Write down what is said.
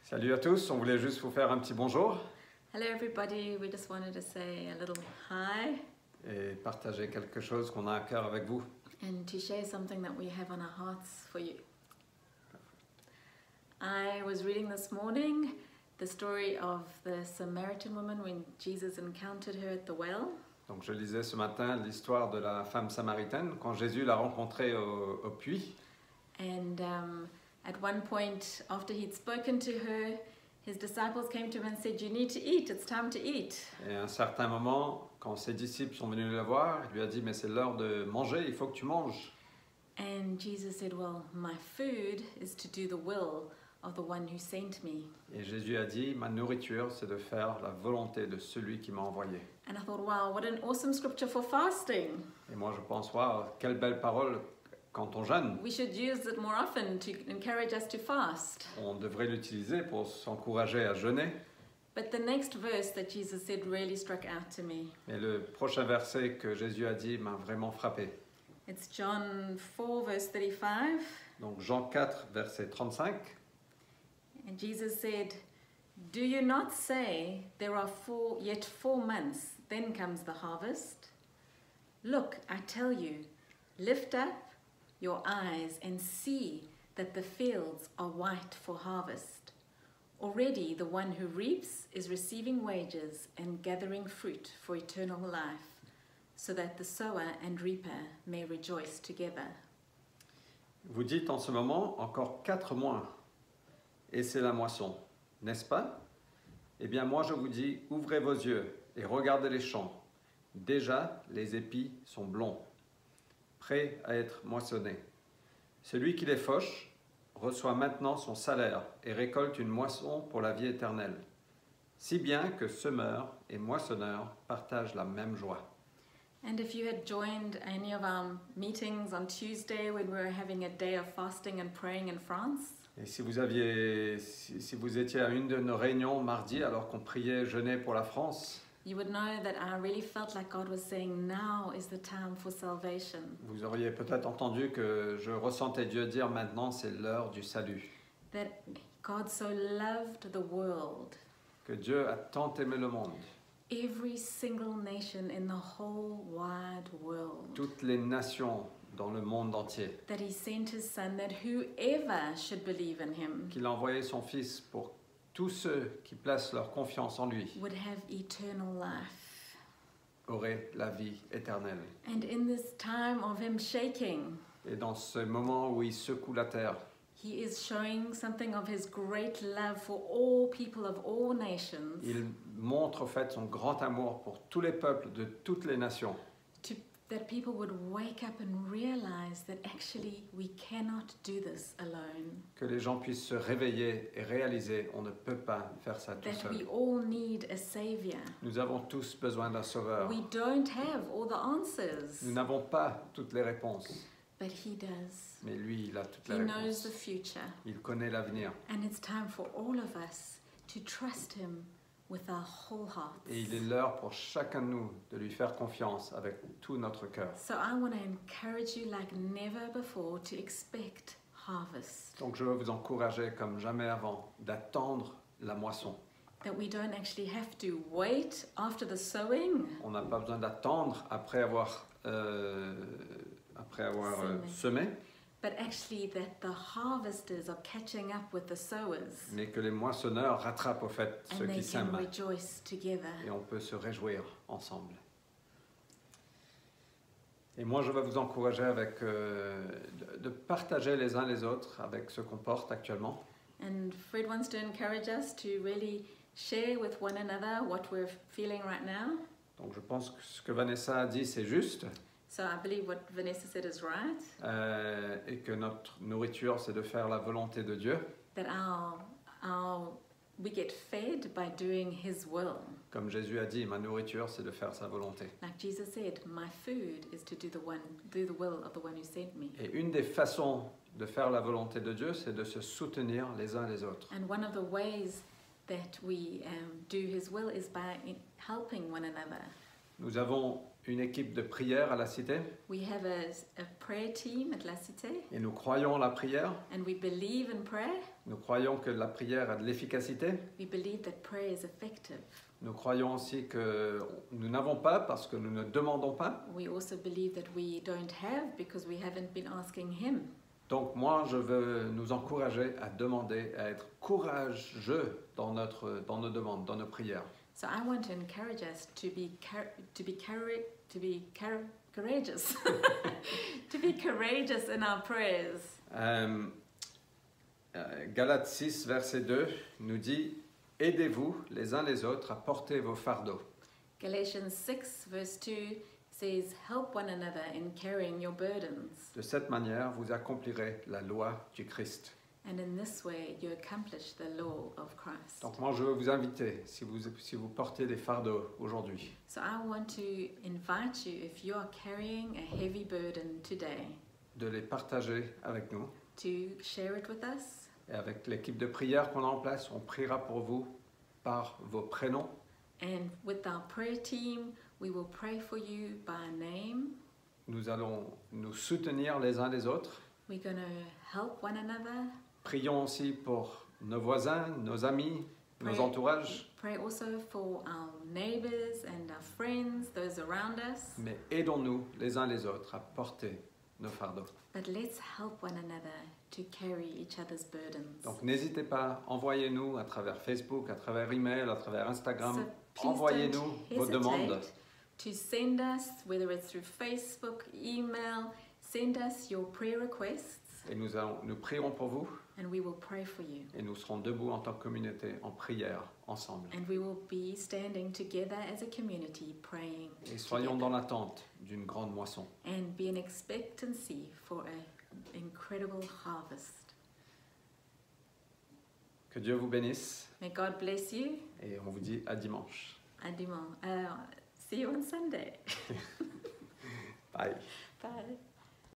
Salut à tous, on voulait juste vous faire un petit bonjour Hello everybody, we just wanted to say a little hi et partager quelque chose qu'on a à cœur avec vous. and to share something that we have on our hearts for you. I was reading this morning the story of the Samaritan woman when Jesus encountered her at the well. Donc je lisais ce matin l'histoire de la femme samaritaine quand Jésus l'a rencontrée au puits. And at one point, after he'd spoken to her, his disciples came to him and said, "You need to eat, it's time to eat." Et à un certain moment, quand ses disciples sont venus le voir, il lui a dit « Mais c'est l'heure de manger, il faut que tu manges. And Jesus said, "Well, my food is to do the will of the one who sent me." » Et Jésus a dit « Ma nourriture, c'est de faire la volonté de celui qui m'a envoyé. » And I thought, wow, what an awesome scripture for fasting. Et moi je pense « Waouh, quelle belle parole quand on jeûne. We should use it more often to encourage us to fast. On devrait l'utiliser pour s'encourager à jeûner. » But the next verse that Jesus said really struck out to me. Et le prochain verset que Jésus a dit m'a vraiment frappé. It's John 4, verse 35. Donc Jean 4, verset 35. And Jesus said, "Do you not say there are yet 4 months, then comes the harvest? Look, I tell you, lift up your eyes and see that the fields are white for harvest. Already the one who reaps is receiving wages and gathering fruit for eternal life, so that the sower and reaper may rejoice together." Vous dites en ce moment encore 4 mois et c'est la moisson, n'est-ce pas? Eh bien moi je vous dis, ouvrez vos yeux et regardez les champs. Déjà les épis sont blonds, prêts à être moissonnés. Celui qui les fauche reçoit maintenant son salaire et récolte une moisson pour la vie éternelle. Si bien que semeur et moissonneur partagent la même joie. And if you had joined any of our meetings on Tuesday when we were having a day of fasting and praying in France, Et si vous étiez à une de nos réunions mardi alors qu'on priait jeûner pour la France, you would know that I really felt like God was saying, now is the time for salvation. vous auriez peut-être entendu que je ressentais Dieu dire maintenant c'est l'heure du salut. That God so loved the world, Que Dieu a tant aimé le monde, every single nation in the whole wide world, toutes les nations dans le monde entier, that He sent His Son, that whoever should believe in Him qu'il a envoyé son Fils pour tous ceux qui placent leur confiance en lui, would have eternal life. auraient la vie éternelle. And in this time of Him shaking, Et dans ce moment où il secoue la terre, He is showing something of His great love for all people of all nations, il montre au fait son grand amour pour tous les peuples de toutes les nations, that people would wake up and realize that actually we cannot do this alone, que les gens puissent se réveiller et réaliser on ne peut pas faire ça tout that we seul. all need a savior. Nous avons tous besoin d'un sauveur. We don't have all the answers, Nous n'avons pas toutes les réponses, but He does. mais lui, il a toutes He les knows réponses. the future, Il connaît l'avenir and it's time for all of us to trust Him with our whole hearts. et il est l'heure pour chacun de nous de lui faire confiance avec tout notre cœur. So I want to encourage you like never before to expect harvest. Donc je veux vous encourager comme jamais avant d'attendre la moisson. That we don't actually have to wait after the sowing. On n'a pas besoin d'attendre après avoir semé, But actually that the harvesters are catching up with the sowers, mais que les moissonneurs rattrapent au fait and ceux they qui can sèment rejoice together. et on peut se réjouir ensemble. Et moi je vais vous encourager avec, de partager les uns les autres avec ce qu'on porte actuellement. And Fred wants to encourage us to really share with one another what we're feeling right now. Donc je pense que ce que Vanessa a dit c'est juste. So I believe what Vanessa said is right, Et que notre nourriture, c'est de faire la volonté de Dieu. that we get fed by doing His will. Comme Jésus a dit, ma nourriture, c'est de faire sa volonté. Like Jesus said, my food is to do the will of the one who sent me. Et une des façons de faire la volonté de Dieu, c'est de se soutenir les uns les autres. And one of the ways that we do His will is by helping one another. Nous avons une équipe de prière à la Cité We have a prayer team at La Cité, et nous croyons en la prière and we believe in prayer. Nous croyons que la prière a de l'efficacité. We believe that prayer is effective. Nous croyons aussi que nous n'avons pas parce que nous ne demandons pas. We also believe that we don't have because we haven't been asking Him. Donc moi, je veux nous encourager à demander, à être courageux dans nos demandes, dans nos prières. So I want to encourage us to be courageous, to be courageous in our prayers. Galates 6, verset 2 nous dit « Aidez-vous les uns les autres à porter vos fardeaux. Galatians 6 verse 2 says, "Help one another in carrying your burdens, De cette manière, vous accomplirez la loi du Christ. and in this way you accomplish the law of Christ." Donc moi, je veux vous inviter, si vous portez des fardeaux aujourd'hui, So I want to invite you, if you are carrying a heavy burden today, de les partager avec nous. to share it with us. Et avec l'équipe de prière qu'on a en place, on priera pour vous par vos prénoms. And with our prayer team, we will pray for you by name. Nous allons nous soutenir les uns les autres. We're going to help one another. Prions aussi pour nos voisins, nos amis, nos entourages. Pray also for our neighbors and our friends, those around us. Mais aidons-nous les uns les autres à porter nos fardeaux. But let's help one another to carry each other's burdens. Donc n'hésitez pas, envoyez-nous à travers Facebook, à travers email, à travers Instagram. So please Envoyez-nous don't vos demandes. hesitate to send us, whether it's through Facebook, email, send us your prayer requests Et nous prierons pour vous and we will pray for you. et nous serons debout en tant que communauté en prière ensemble. And we will be standing together as a community praying Et soyons together. dans l'attente d'une grande moisson. And be in expectancy for an incredible harvest. Que Dieu vous bénisse May God bless you. et on vous dit à dimanche. And see you on Sunday. Bye. Bye.